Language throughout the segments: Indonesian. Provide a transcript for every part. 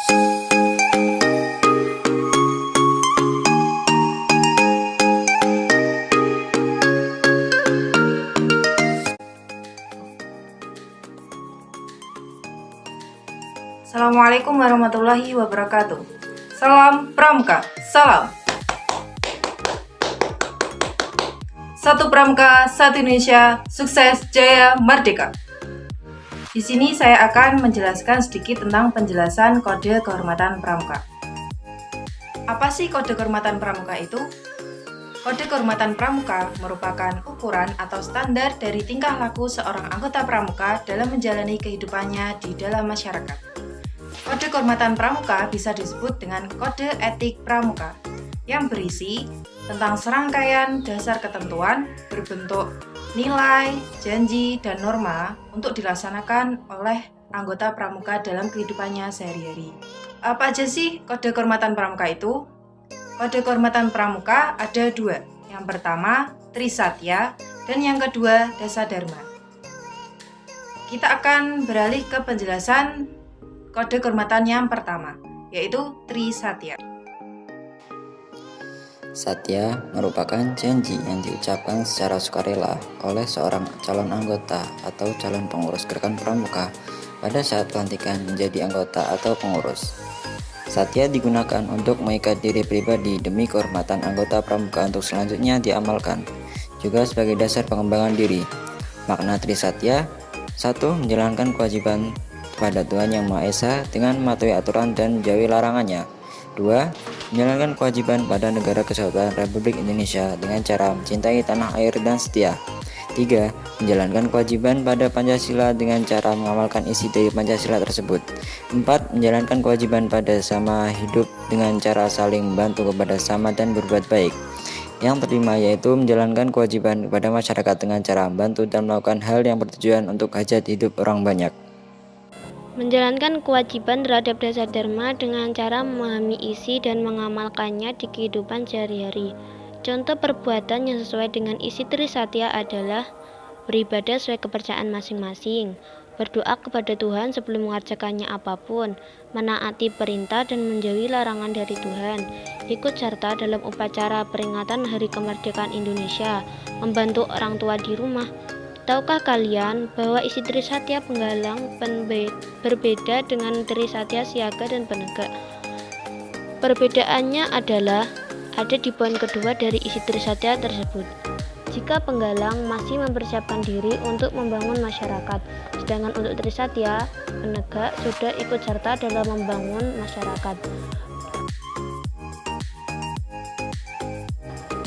Assalamualaikum warahmatullahi wabarakatuh. Salam Pramuka. Salam. Satu Pramuka, satu Indonesia, sukses, jaya, merdeka. Di sini saya akan menjelaskan sedikit tentang penjelasan kode kehormatan Pramuka. Apa sih kode kehormatan Pramuka itu? Kode kehormatan Pramuka merupakan ukuran atau standar dari tingkah laku seorang anggota Pramuka dalam menjalani kehidupannya di dalam masyarakat. Kode kehormatan Pramuka bisa disebut dengan kode etik Pramuka yang berisi tentang serangkaian dasar ketentuan berbentuk nilai, janji, dan norma untuk dilaksanakan oleh anggota Pramuka dalam kehidupannya sehari-hari. Apa aja sih kode kehormatan Pramuka itu? Kode kehormatan Pramuka ada dua. Yang pertama, Trisatya, dan yang kedua, Dasadharma. Kita akan beralih ke penjelasan kode kehormatan yang pertama, yaitu Trisatya. Satya merupakan janji yang diucapkan secara sukarela oleh seorang calon anggota atau calon pengurus gerakan Pramuka pada saat pelantikan menjadi anggota atau pengurus. Satya digunakan untuk mengikat diri pribadi demi kehormatan anggota Pramuka untuk selanjutnya diamalkan, juga sebagai dasar pengembangan diri. Makna Trisatya: 1. Menjalankan kewajiban kepada Tuhan Yang Maha Esa dengan mematuhi aturan dan menjauhi larangannya. 2. Menjalankan kewajiban pada negara kesatuan Republik Indonesia dengan cara mencintai tanah air dan setia. 3. Menjalankan kewajiban pada Pancasila dengan cara mengamalkan isi dari Pancasila tersebut. 4. Menjalankan kewajiban pada sama hidup dengan cara saling membantu kepada sama dan berbuat baik. Yang kelima yaitu menjalankan kewajiban kepada masyarakat dengan cara membantu dan melakukan hal yang bertujuan untuk hajat hidup orang banyak. Menjalankan kewajiban terhadap Dasadharma dengan cara memahami isi dan mengamalkannya di kehidupan sehari-hari. Contoh perbuatan yang sesuai dengan isi Trisatya adalah beribadah sesuai kepercayaan masing-masing, berdoa kepada Tuhan sebelum mengerjakannya apapun, menaati perintah dan menjauhi larangan dari Tuhan, ikut serta dalam upacara peringatan Hari Kemerdekaan Indonesia, membantu orang tua di rumah. Tahukah kalian bahwa isi Trisatya Penggalang berbeda dengan Trisatya Siaga dan Penegak? Perbedaannya adalah ada di poin kedua dari isi Trisatya tersebut. Jika Penggalang masih mempersiapkan diri untuk membangun masyarakat, sedangkan untuk Trisatya Penegak sudah ikut serta dalam membangun masyarakat.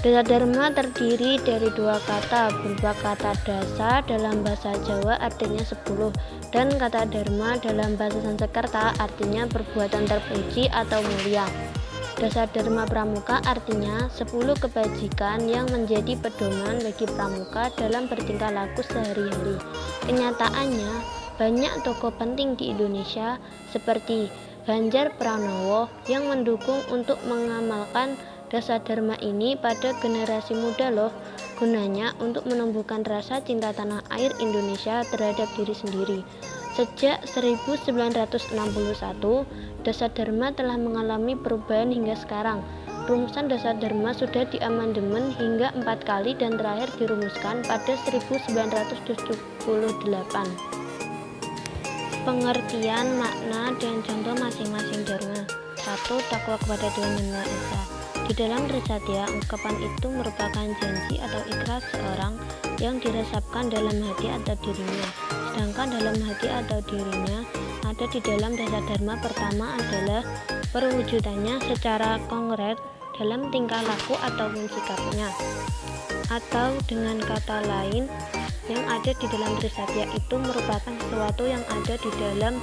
Dasadharma terdiri dari dua kata, berupa kata dasa dalam bahasa Jawa artinya 10 dan kata dharma dalam bahasa Sanskerta artinya perbuatan terpuji atau mulia. Dasadharma Pramuka artinya 10 kebajikan yang menjadi pedoman bagi Pramuka dalam bertingkah laku sehari-hari. Kenyataannya, banyak tokoh penting di Indonesia seperti Ganjar Pranowo yang mendukung untuk mengamalkan Dasadharma ini pada generasi muda loh. Gunanya untuk menumbuhkan rasa cinta tanah air Indonesia terhadap diri sendiri. Sejak 1961, Dasadharma telah mengalami perubahan hingga sekarang. Rumusan Dasadharma sudah diamandemen hingga 4 kali dan terakhir dirumuskan pada 1978. Pengertian, makna, dan contoh masing-masing dharma. 1. Takwa kepada Tuhan Yang Maha Esa. Di dalam Trisatya, ungkapan itu merupakan janji atau ikhlas seorang yang diresapkan dalam hati atau dirinya. Sedangkan dalam hati atau dirinya ada di dalam Dasadharma pertama adalah perwujudannya secara konkret dalam tingkah laku ataupun sikapnya. Atau dengan kata lain, yang ada di dalam Trisatya itu merupakan sesuatu yang ada di dalam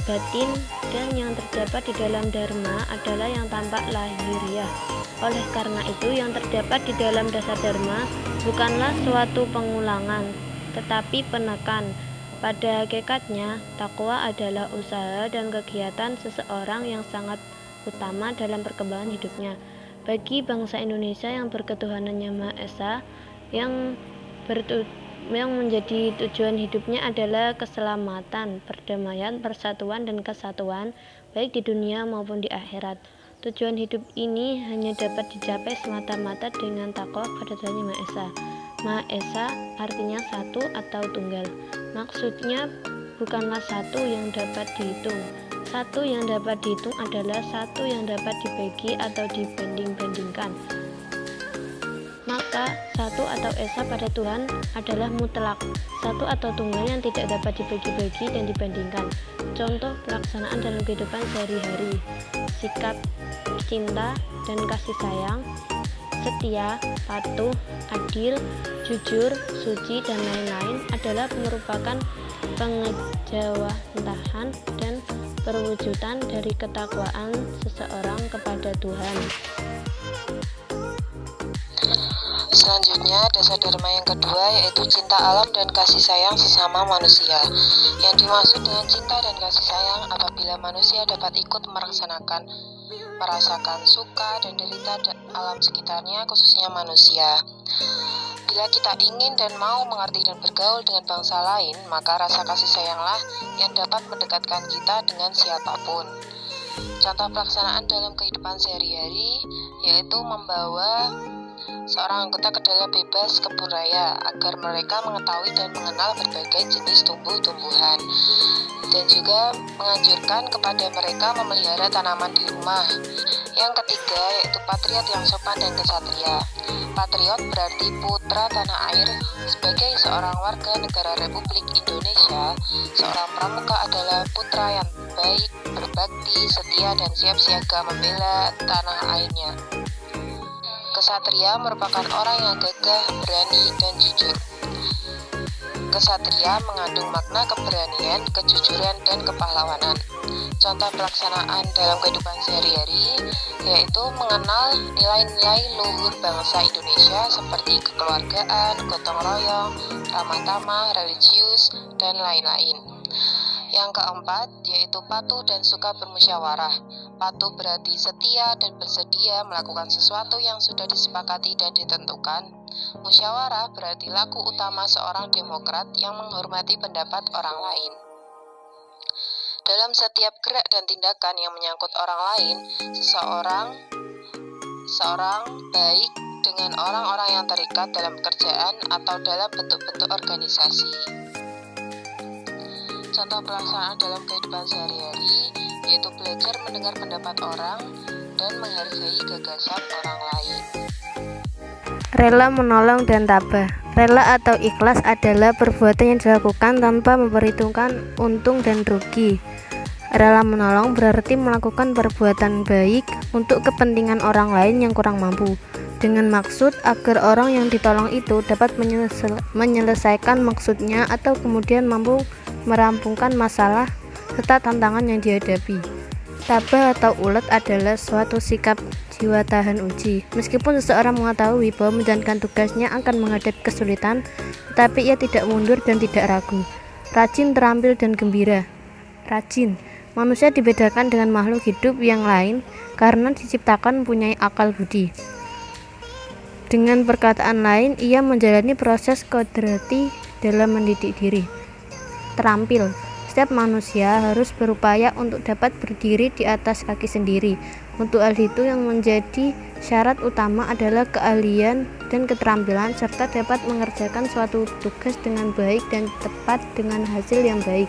batin, dan yang terdapat di dalam dharma adalah yang tampak lahiriah. Oleh karena itu, yang terdapat di dalam Dasadharma bukanlah suatu pengulangan, tetapi penekan. Pada hakikatnya, takwa adalah usaha dan kegiatan seseorang yang sangat utama dalam perkembangan hidupnya. Bagi bangsa Indonesia yang berketuhanan Yang Maha Esa, yang yang menjadi tujuan hidupnya adalah keselamatan, perdamaian, persatuan, dan kesatuan, baik di dunia maupun di akhirat. Tujuan hidup ini hanya dapat dicapai semata-mata dengan takwa pada Tuhan Yang Maha Esa. Maha Esa artinya satu atau tunggal. Maksudnya bukanlah satu yang dapat dihitung. Satu yang dapat dihitung adalah satu yang dapat dibagi atau dibanding-bandingkan. Maka satu atau esa pada Tuhan adalah mutlak, satu atau tunggal yang tidak dapat dibagi-bagi dan dibandingkan. Contoh pelaksanaan dalam kehidupan sehari-hari: sikap cinta dan kasih sayang, setia, patuh, adil, jujur, suci, dan lain-lain adalah merupakan pengejawantahan dan perwujudan dari ketakwaan seseorang kepada Tuhan. Selanjutnya, dasar dharma yang kedua yaitu cinta alam dan kasih sayang sesama manusia. Yang dimaksud dengan cinta dan kasih sayang apabila manusia dapat ikut merasakan suka dan derita alam sekitarnya, khususnya manusia. Bila kita ingin dan mau mengerti dan bergaul dengan bangsa lain, maka rasa kasih sayanglah yang dapat mendekatkan kita dengan siapapun. Contoh pelaksanaan dalam kehidupan sehari-hari yaitu membawa seorang anggota ke dalam bebas kebun raya agar mereka mengetahui dan mengenal berbagai jenis tumbuh-tumbuhan, dan juga menganjurkan kepada mereka memelihara tanaman di rumah. Yang ketiga yaitu patriot yang sopan dan kesatria. Patriot berarti putra tanah air. Sebagai seorang warga negara Republik Indonesia, seorang pramuka adalah putra yang baik, berbakti, setia, dan siap siaga membela tanah airnya. Kesatria merupakan orang yang gagah, berani, dan jujur. Kesatria mengandung makna keberanian, kejujuran, dan kepahlawanan. Contoh pelaksanaan dalam kehidupan sehari-hari yaitu mengenal nilai-nilai luhur bangsa Indonesia seperti kekeluargaan, gotong royong, ramah tamah, religius, dan lain-lain. Yang keempat yaitu patuh dan suka bermusyawarah. Patuh berarti setia dan bersedia melakukan sesuatu yang sudah disepakati dan ditentukan. Musyawarah berarti laku utama seorang demokrat yang menghormati pendapat orang lain. Dalam setiap gerak dan tindakan yang menyangkut orang lain, seorang baik dengan orang-orang yang terikat dalam pekerjaan atau dalam bentuk-bentuk organisasi. Contoh pelaksanaan dalam kehidupan sehari-hari yaitu belajar mendengar pendapat orang dan menghargai gagasan orang lain. Rela menolong dan tabah. Rela atau ikhlas adalah perbuatan yang dilakukan tanpa memperhitungkan untung dan rugi. Rela menolong berarti melakukan perbuatan baik untuk kepentingan orang lain yang kurang mampu, dengan maksud agar orang yang ditolong itu dapat menyelesaikan maksudnya atau kemudian mampu merampungkan masalah serta tantangan yang dihadapi. Tabah atau ulet adalah suatu sikap jiwa tahan uji. Meskipun seseorang mengetahui bahwa menjalankan tugasnya akan menghadapi kesulitan, tetapi ia tidak mundur dan tidak ragu. Rajin, terampil, dan gembira. Rajin. Manusia dibedakan dengan makhluk hidup yang lain karena diciptakan mempunyai akal budi. Dengan perkataan lain, ia menjalani proses kodrati dalam mendidik diri. Terampil. Setiap manusia harus berupaya untuk dapat berdiri di atas kaki sendiri. Untuk hal itu yang menjadi syarat utama adalah keahlian dan keterampilan serta dapat mengerjakan suatu tugas dengan baik dan tepat dengan hasil yang baik.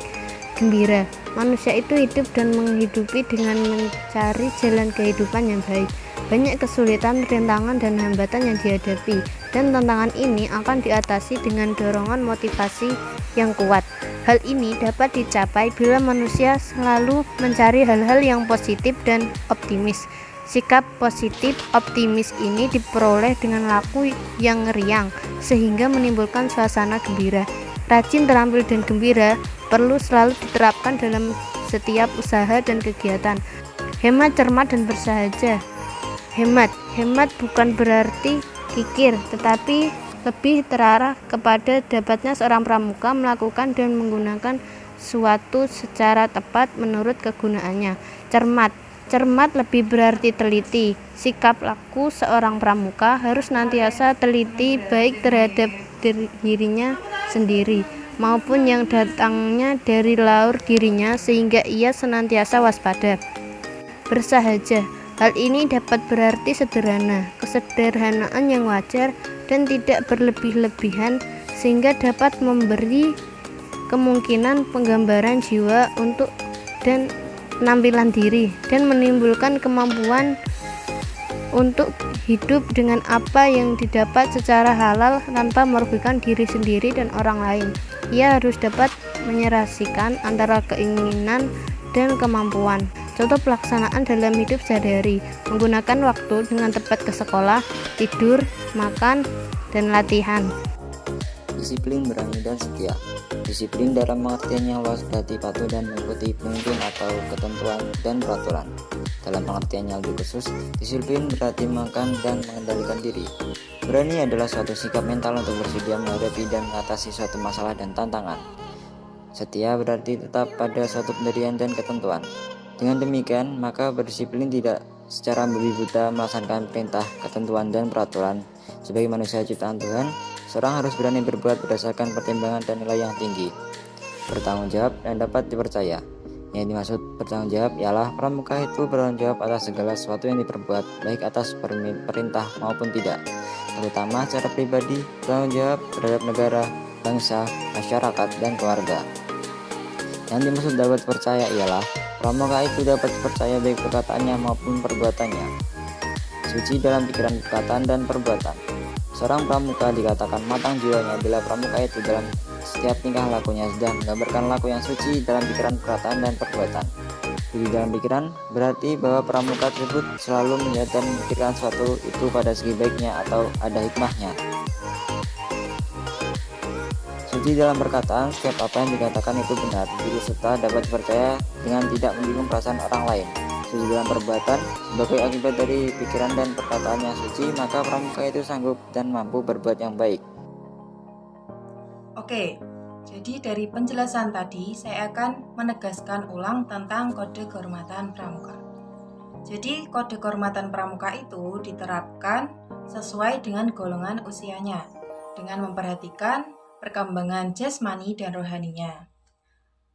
Gembira. Manusia itu hidup dan menghidupi dengan mencari jalan kehidupan yang baik. Banyak kesulitan, rintangan, dan hambatan yang dihadapi, dan tantangan ini akan diatasi dengan dorongan motivasi yang kuat. Hal ini dapat dicapai bila manusia selalu mencari hal-hal yang positif dan optimis. Sikap positif optimis ini diperoleh dengan laku yang riang, sehingga menimbulkan suasana gembira. Rajin, terampil, dan gembira perlu selalu diterapkan dalam setiap usaha dan kegiatan. Hemat, cermat, dan bersahaja. Hemat bukan berarti kikir, tetapi lebih terarah kepada dapatnya seorang pramuka melakukan dan menggunakan suatu secara tepat menurut kegunaannya. Cermat lebih berarti teliti. Sikap laku seorang pramuka harus nantiasa teliti baik terhadap dirinya sendiri maupun yang datangnya dari laur dirinya, sehingga ia senantiasa waspada, bersahaja. Hal ini dapat berarti sederhana, kesederhanaan yang wajar dan tidak berlebih-lebihan, sehingga dapat memberi kemungkinan penggambaran jiwa untuk dan penampilan diri, dan menimbulkan kemampuan untuk hidup dengan apa yang didapat secara halal tanpa merugikan diri sendiri dan orang lain. Ia harus dapat menyerasikan antara keinginan dan kemampuan. Contoh pelaksanaan dalam hidup sehari-hari: menggunakan waktu dengan tepat ke sekolah, tidur, makan, dan latihan. Disiplin, berani, dan setia. Disiplin dalam pengertian yang luas berarti patuh dan mengikuti pemimpin atau ketentuan dan peraturan. Dalam pengertian yang lebih khusus, disiplin berarti makan dan mengendalikan diri. Berani adalah suatu sikap mental untuk bersedia menghadapi dan mengatasi suatu masalah dan tantangan. Setia berarti tetap pada suatu pendirian dan ketentuan. Dengan demikian, maka berdisiplin tidak secara babi buta melaksanakan perintah, ketentuan, dan peraturan. Sebagai manusia ciptaan Tuhan, seorang harus berani berbuat berdasarkan pertimbangan dan nilai yang tinggi, bertanggung jawab, dan dapat dipercaya. Yang dimaksud bertanggung jawab ialah pramuka itu bertanggung jawab atas segala sesuatu yang diperbuat, baik atas perintah maupun tidak, terutama secara pribadi, bertanggung jawab terhadap negara, bangsa, masyarakat, dan keluarga. Yang dimaksud dapat dipercaya ialah pramuka itu dapat dipercaya baik perkataannya maupun perbuatannya, suci dalam pikiran, perkataan, dan perbuatan. Seorang pramuka dikatakan matang jiwanya bila pramuka itu dalam setiap tingkah lakunya sudah menggambarkan laku yang suci dalam pikiran, perkataan, dan perbuatan. Suci dalam pikiran berarti bahwa pramuka tersebut selalu melihat dan memikirkan sesuatu itu pada segi baiknya atau ada hikmahnya. Suci dalam perkataan, setiap apa yang dikatakan itu benar, jujur, serta dapat dipercaya dengan tidak menyinggung perasaan orang lain. Suci dalam perbuatan, sebagai akibat dari pikiran dan perkataan yang suci, maka pramuka itu sanggup dan mampu berbuat yang baik. Oke, jadi dari penjelasan tadi saya akan menegaskan ulang tentang kode kehormatan pramuka. Jadi kode kehormatan pramuka itu diterapkan sesuai dengan golongan usianya, dengan memperhatikan perkembangan jasmani dan rohaninya.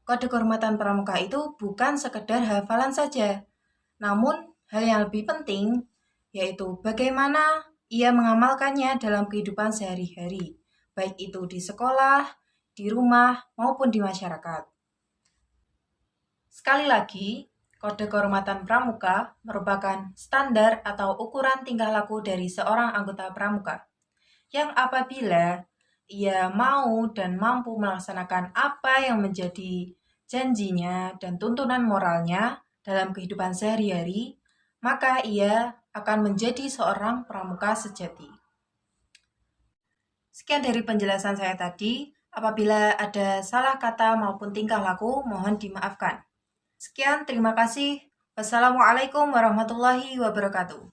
Kode kehormatan pramuka itu bukan sekedar hafalan saja, namun hal yang lebih penting yaitu bagaimana ia mengamalkannya dalam kehidupan sehari-hari, baik itu di sekolah, di rumah, maupun di masyarakat. Sekali lagi, kode kehormatan pramuka merupakan standar atau ukuran tingkah laku dari seorang anggota pramuka, yang apabila ia mau dan mampu melaksanakan apa yang menjadi janjinya dan tuntunan moralnya dalam kehidupan sehari-hari, maka ia akan menjadi seorang pramuka sejati. Sekian dari penjelasan saya tadi. Apabila ada salah kata maupun tingkah laku, mohon dimaafkan. Sekian, terima kasih. Wassalamualaikum warahmatullahi wabarakatuh.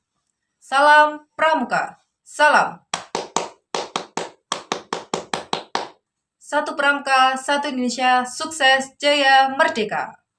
Salam Pramuka. Salam. Satu Pramuka, satu Indonesia, sukses, jaya, merdeka.